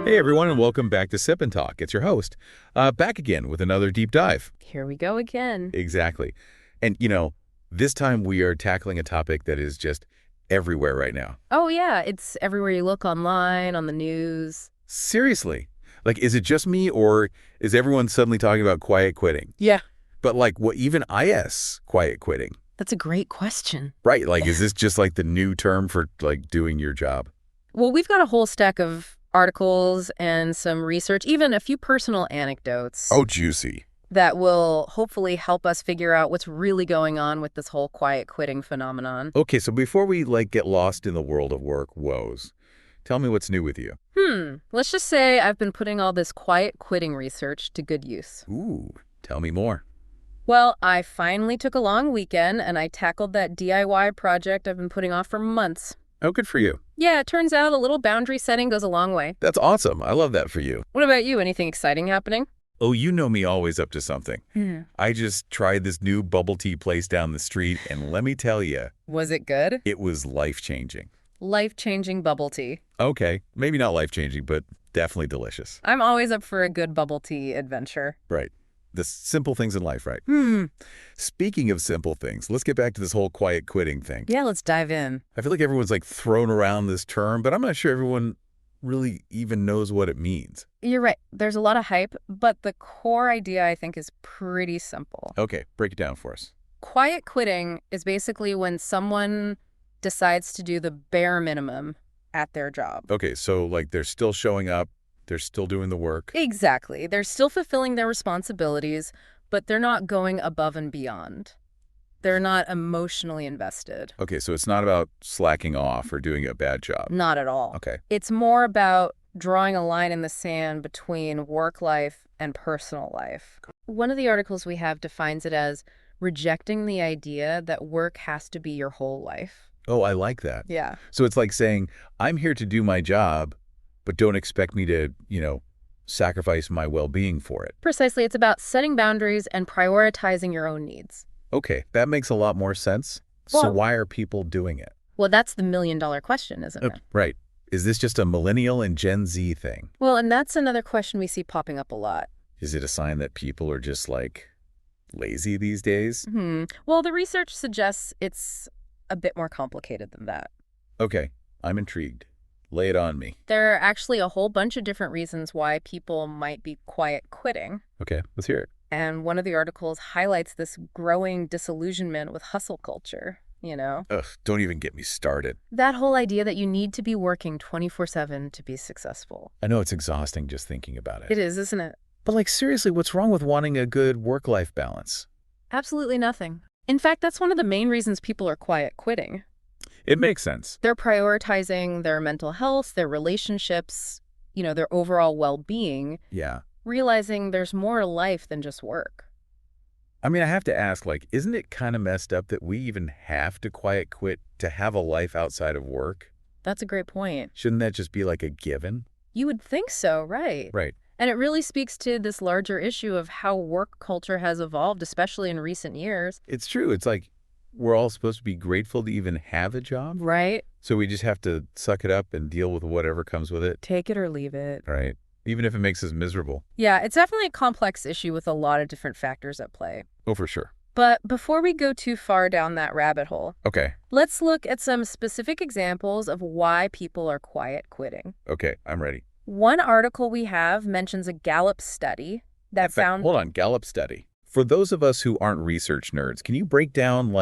Hey everyone, and welcome back to Sip and Talk. It's your host, back again with another deep dive. Here we go again. Exactly. And this time we are tackling a topic that is just everywhere right now. Oh yeah, it's everywhere you look online, on the news. Seriously. Like, is it just me, or is everyone suddenly talking about quiet quitting? Yeah. But like, what even IS quiet quitting? That's a great question. Right. Like, is this just like the new term for like doing your job? Well, we've got a whole stack of articles and some research, even a few personal anecdotes. Oh, juicy. That will hopefully help us figure out what's really going on with this whole quiet quitting phenomenon. Okay, so before we get lost in the world of work woes, tell me what's new with you. Let's just say I've been putting all this quiet quitting research to good use. Ooh, tell me more. Well, I finally took a long weekend and I tackled that DIY project I've been putting off for months. Oh, good for you. Yeah, it turns out a little boundary setting goes a long way. That's awesome. I love that for you. What about you? Anything exciting happening? Oh, you know me always up to something. I just tried this new bubble tea place down the street, and let me tell you. Was it good? It was life-changing. Life-changing bubble tea. Okay, maybe not life-changing, but definitely delicious. I'm always up for a good bubble tea adventure. Right. The simple things in life, right? Speaking of simple things, let's get back to this whole quiet quitting thing. Yeah, let's dive in. I feel like everyone's thrown around this term, but I'm not sure everyone really even knows what it means. You're right. There's a lot of hype, but the core idea, I think, is pretty simple. Okay, break it down for us. Quiet quitting is basically when someone decides to do the bare minimum at their job. Okay, so they're still showing up, they're still doing the work. Exactly. They're still fulfilling their responsibilities, but they're not going above and beyond. They're not emotionally invested. Okay, so it's not about slacking off or doing a bad job. Not at all. Okay. It's more about drawing a line in the sand between work life and personal life. One of the articles we have defines it as rejecting the idea that work has to be your whole life. Oh, I like that. Yeah. So it's like saying, I'm here to do my job, but don't expect me to, sacrifice my well-being for it. Precisely. It's about setting boundaries and prioritizing your own needs. Okay, that makes a lot more sense. Well, so why are people doing it? Well, that's the million-dollar question, isn't it? Right. Is this just a millennial and Gen Z thing? Well, and that's another question we see popping up a lot. Is it a sign that people are just lazy these days? Well, the research suggests it's a bit more complicated than that. Okay, I'm intrigued. Lay it on me. There are actually a whole bunch of different reasons why people might be quiet quitting. Okay, let's hear it. And one of the articles highlights this growing disillusionment with hustle culture, Ugh, don't even get me started. That whole idea that you need to be working 24/7 to be successful. I know it's exhausting just thinking about it. It is, isn't it? But seriously, what's wrong with wanting a good work-life balance? Absolutely nothing. In fact, that's one of the main reasons people are quiet quitting. It makes sense. They're prioritizing their mental health, their relationships, their overall well-being. Yeah. Realizing there's more to life than just work. I mean, I have to ask, isn't it kind of messed up that we even have to quiet quit to have a life outside of work? That's a great point. Shouldn't that just be a given? You would think so, right? Right. And it really speaks to this larger issue of how work culture has evolved, especially in recent years. It's true. It's we're all supposed to be grateful to even have a job. Right. So we just have to suck it up and deal with whatever comes with it. Take it or leave it. Right. Even if it makes us miserable. Yeah, it's definitely a complex issue with a lot of different factors at play. Oh, for sure. But before we go too far down that rabbit hole, okay, let's look at some specific examples of why people are quiet quitting. Okay, I'm ready. One article we have mentions a Gallup study that found... Hold on, Gallup study. For those of us who aren't research nerds, can you break down,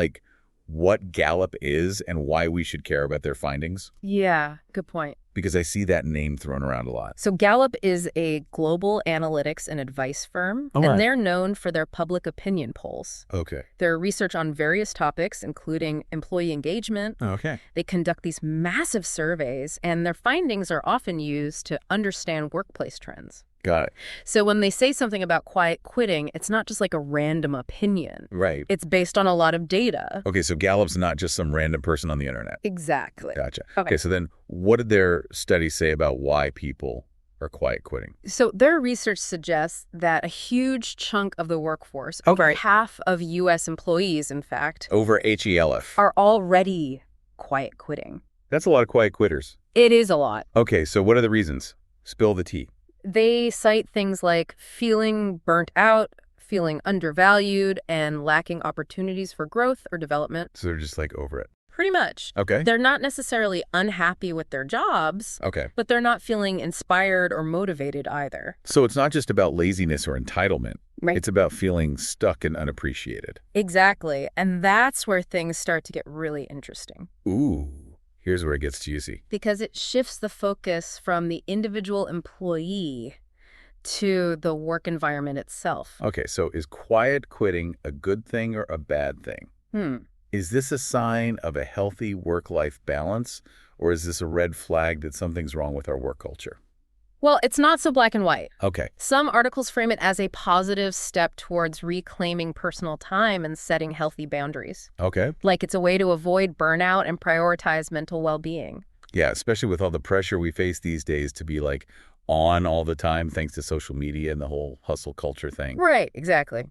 what Gallup is and why we should care about their findings? Yeah, good point. Because I see that name thrown around a lot. So Gallup is a global analytics and advice firm, and they're known for their public opinion polls. Okay. Their research on various topics, including employee engagement. Okay. They conduct these massive surveys, and their findings are often used to understand workplace trends. Got it. So when they say something about quiet quitting, it's not just a random opinion. Right. It's based on a lot of data. Okay, so Gallup's not just some random person on the internet. Exactly. Gotcha. Okay, so then what did their study say about why people are quiet quitting? So their research suggests that a huge chunk of the workforce, over half of U.S. employees, in fact, over HELF, are already quiet quitting. That's a lot of quiet quitters. It is a lot. Okay, so what are the reasons? Spill the tea. They cite things like feeling burnt out, feeling undervalued, and lacking opportunities for growth or development. So they're just like over it. Pretty much. Okay. They're not necessarily unhappy with their jobs, Okay. but they're not feeling inspired or motivated either. So it's not just about laziness or entitlement. Right. It's about feeling stuck and unappreciated. Exactly. And that's where things start to get really interesting. Ooh, here's where it gets juicy. Because it shifts the focus from the individual employee to the work environment itself. Okay, so is quiet quitting a good thing or a bad thing? Is this a sign of a healthy work-life balance, or is this a red flag that something's wrong with our work culture? Well, it's not so black and white. Okay. Some articles frame it as a positive step towards reclaiming personal time and setting healthy boundaries. Okay. Like it's a way to avoid burnout and prioritize mental well-being. Yeah, especially with all the pressure we face these days to be like on all the time thanks to social media and the whole hustle culture thing. Right, exactly.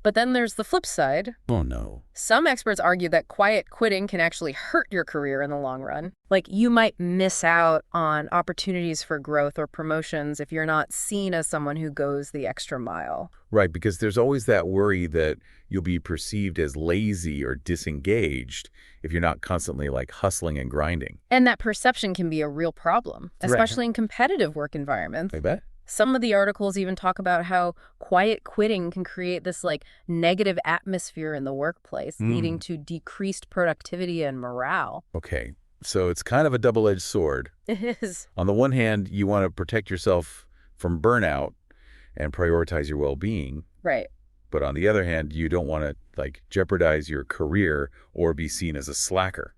But then there's the flip side. Oh, no. Some experts argue that quiet quitting can actually hurt your career in the long run. Like you might miss out on opportunities for growth or promotions if you're not seen as someone who goes the extra mile. Right, because there's always that worry that you'll be perceived as lazy or disengaged if you're not constantly like hustling and grinding. And that perception can be a real problem, especially in competitive work environments. I bet. Some of the articles even talk about how quiet quitting can create this like negative atmosphere in the workplace, leading to decreased productivity and morale. Okay, so it's kind of a double-edged sword. It is. On the one hand, you want to protect yourself from burnout and prioritize your well-being. Right. But on the other hand, you don't want to like jeopardize your career or be seen as a slacker.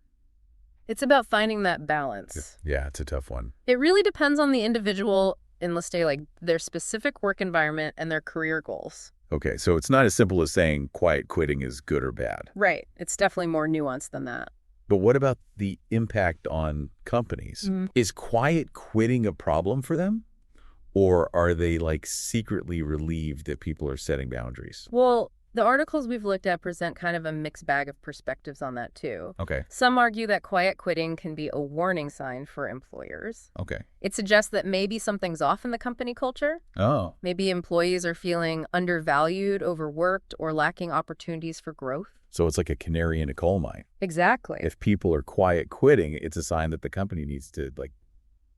It's about finding that balance. Yeah, it's a tough one. It really depends on the individual and, let's say, like their specific work environment and their career goals. Okay, so it's not as simple as saying quiet quitting is good or bad. Right. It's definitely more nuanced than that. But what about the impact on companies? Is quiet quitting a problem for them? Or are they like secretly relieved that people are setting boundaries? Well, the articles we've looked at present kind of a mixed bag of perspectives on that too. Okay. Some argue that quiet quitting can be a warning sign for employers. Okay. It suggests that maybe something's off in the company culture. Oh. Maybe employees are feeling undervalued, overworked, or lacking opportunities for growth. So it's like a canary in a coal mine. Exactly. If people are quiet quitting, it's a sign that the company needs to like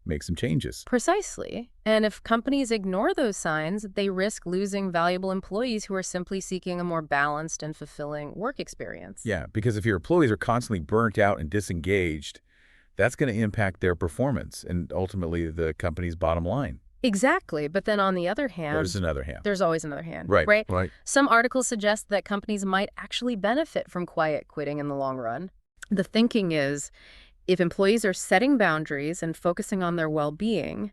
make some changes. Precisely. And if companies ignore those signs, they risk losing valuable employees who are simply seeking a more balanced and fulfilling work experience. Yeah, because if your employees are constantly burnt out and disengaged, that's going to impact their performance and ultimately the company's bottom line. Exactly. But then on the other hand, There's another hand. there's always another hand. Right. Right. Some articles suggest that companies might actually benefit from quiet quitting in the long run. The thinking is, if employees are setting boundaries and focusing on their well-being,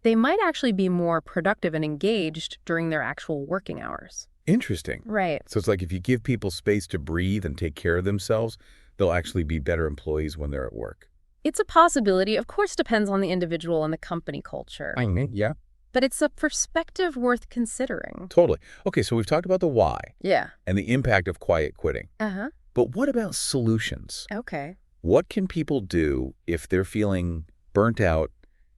they might actually be more productive and engaged during their actual working hours. Interesting. Right. So it's like if you give people space to breathe and take care of themselves, they'll actually be better employees when they're at work. It's a possibility. Of course, depends on the individual and the company culture. Yeah. But it's a perspective worth considering. Totally. Okay, so we've talked about the why Yeah. and the impact of quiet quitting. Uh-huh. But what about solutions? Okay. What can people do if they're feeling burnt out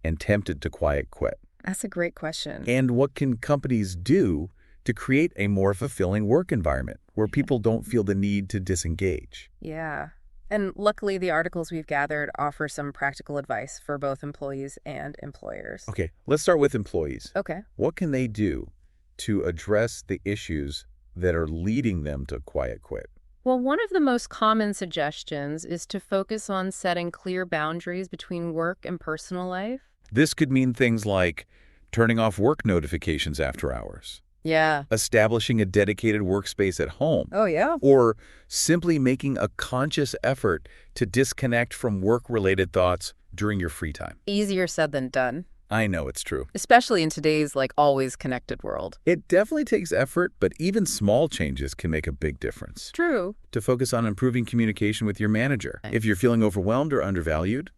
and tempted to quiet quit? That's a great question. And what can companies do to create a more fulfilling work environment where people don't feel the need to disengage? Yeah. And luckily, the articles we've gathered offer some practical advice for both employees and employers. Okay, let's start with employees. Okay. What can they do to address the issues that are leading them to quiet quit? Well, one of the most common suggestions is to focus on setting clear boundaries between work and personal life. This could mean things like turning off work notifications after hours, Yeah. establishing a dedicated workspace at home, Oh, yeah. or simply making a conscious effort to disconnect from work-related thoughts during your free time. Easier said than done, I know it's true. especially in today's always connected world. It definitely takes effort, but even small changes can make a big difference. True. To focus on improving communication with your manager. If you're feeling overwhelmed or undervalued,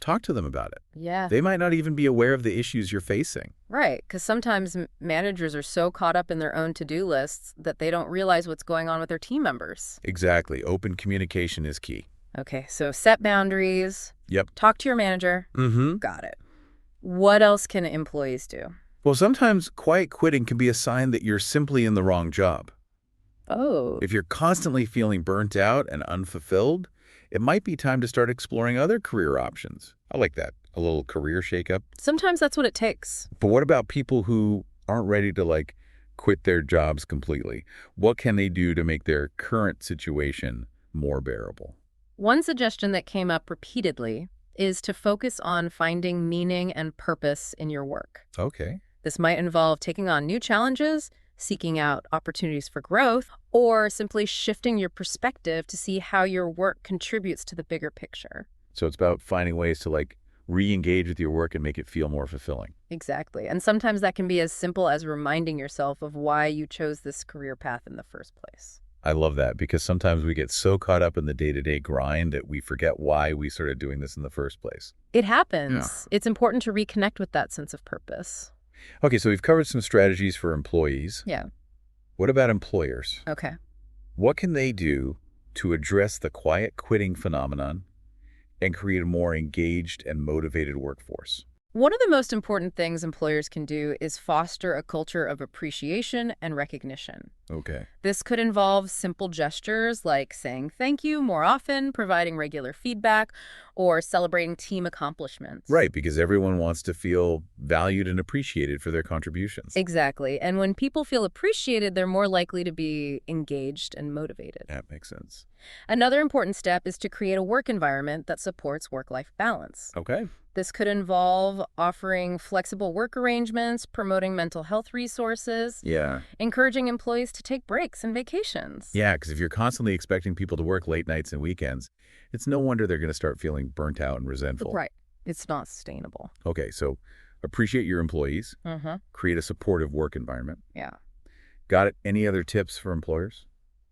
talk to them about it. Yeah. They might not even be aware of the issues you're facing. Right, because sometimes managers are so caught up in their own to-do lists that they don't realize what's going on with their team members. Exactly. Open communication is key. Okay, so set boundaries. Yep. Talk to your manager. Mm-hmm. Got it. What else can employees do? Well, sometimes quiet quitting can be a sign that you're simply in the wrong job. Oh. If you're constantly feeling burnt out and unfulfilled, it might be time to start exploring other career options. I like that. A little career shakeup. Sometimes that's what it takes. But what about people who aren't ready to, quit their jobs completely? What can they do to make their current situation more bearable? One suggestion that came up repeatedly is to focus on finding meaning and purpose in your work. Okay. This might involve taking on new challenges, seeking out opportunities for growth, or simply shifting your perspective to see how your work contributes to the bigger picture. So it's about finding ways to, re-engage with your work and make it feel more fulfilling. Exactly. And sometimes that can be as simple as reminding yourself of why you chose this career path in the first place. I love that, because sometimes we get so caught up in the day-to-day grind that we forget why we started doing this in the first place. It happens. Yeah. It's important to reconnect with that sense of purpose. Okay, so we've covered some strategies for employees. Yeah. What about employers? Okay. What can they do to address the quiet quitting phenomenon and create a more engaged and motivated workforce? One of the most important things employers can do is foster a culture of appreciation and recognition. Okay. This could involve simple gestures like saying thank you more often, providing regular feedback, or celebrating team accomplishments. Right, because everyone wants to feel valued and appreciated for their contributions. Exactly. And when people feel appreciated, they're more likely to be engaged and motivated. That makes sense. Another important step is to create a work environment that supports work-life balance. Okay. This could involve offering flexible work arrangements, promoting mental health resources, Yeah. encouraging employees to take breaks and vacations. Yeah, because if you're constantly expecting people to work late nights and weekends, it's no wonder they're going to start feeling burnt out and resentful. Right. It's not sustainable. Okay, so appreciate your employees, create a supportive work environment. Yeah. Got it? Any other tips for employers?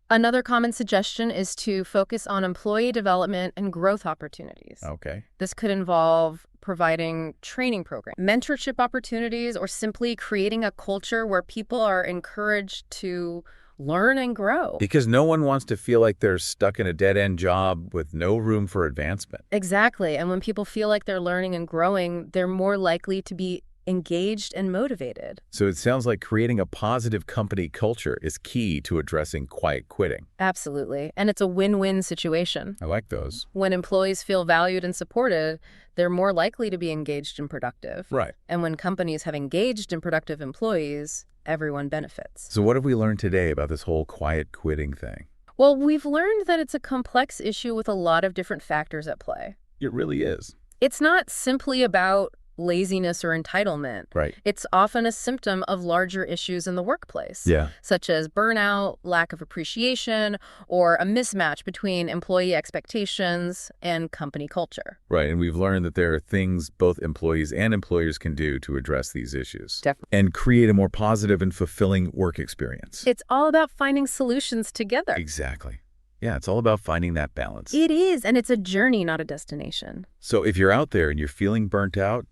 Another common suggestion is to focus on employee development and growth opportunities. Okay. This could involve providing training programs, mentorship opportunities, or simply creating a culture where people are encouraged to learn and grow. Because no one wants to feel like they're stuck in a dead-end job with no room for advancement. Exactly. And when people feel like they're learning and growing, they're more likely to be engaged and motivated. So it sounds like creating a positive company culture is key to addressing quiet quitting. Absolutely. And it's a win-win situation. I like those. When employees feel valued and supported, they're more likely to be engaged and productive. Right. And when companies have engaged and productive employees, everyone benefits. So what have we learned today about this whole quiet quitting thing? Well, we've learned that it's a complex issue with a lot of different factors at play. It really is. It's not simply about laziness or entitlement. Right. It's often a symptom of larger issues in the workplace. Yeah. Such as burnout, lack of appreciation, or a mismatch between employee expectations and company culture. Right, and we've learned that there are things both employees and employers can do to address these issues. Definitely. And create a more positive and fulfilling work experience. It's all about finding solutions together. Exactly. Yeah, it's all about finding that balance. It is, and it's a journey, not a destination. So if you're out there and you're feeling burnt out,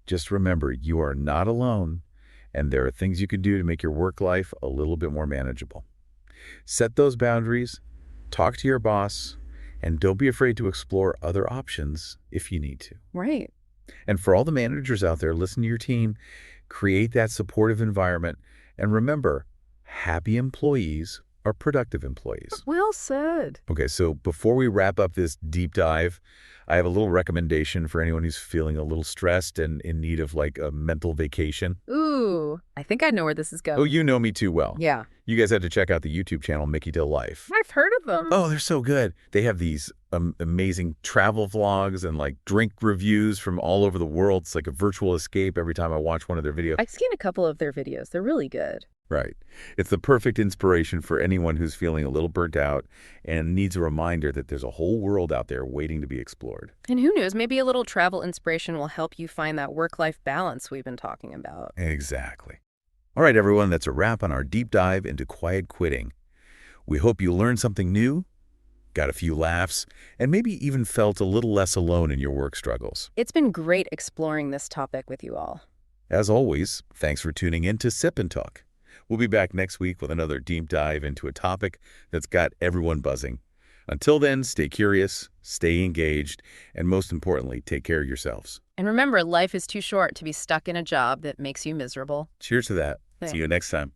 just remember you are not alone, and there are things you can do to make your work life a little bit more manageable. Set those boundaries, talk to your boss, and don't be afraid to explore other options if you need to. Right. And for all the managers out there, listen to your team, create that supportive environment, and remember, happy employees are productive employees. Well said. Okay, so before we wrap up this deep dive, I have a little recommendation for anyone who's feeling a little stressed and in need of a mental vacation. Ooh, I think I know where this is going. Oh, you know me too well. Yeah. You guys have to check out the YouTube channel, Mickytolife. I've heard of them. Oh, they're so good. They have these amazing travel vlogs and drink reviews from all over the world. It's like a virtual escape every time I watch one of their videos. I've seen a couple of their videos. They're really good. Right. It's the perfect inspiration for anyone who's feeling a little burnt out and needs a reminder that there's a whole world out there waiting to be explored. And who knows, maybe a little travel inspiration will help you find that work-life balance we've been talking about. Exactly. All right, everyone, that's a wrap on our deep dive into quiet quitting. We hope you learned something new, got a few laughs, and maybe even felt a little less alone in your work struggles. It's been great exploring this topic with you all. As always, thanks for tuning in to Sip and Talk. We'll be back next week with another deep dive into a topic that's got everyone buzzing. Until then, stay curious, stay engaged, and most importantly, take care of yourselves. And remember, life is too short to be stuck in a job that makes you miserable. Cheers to that. Thanks. See you next time.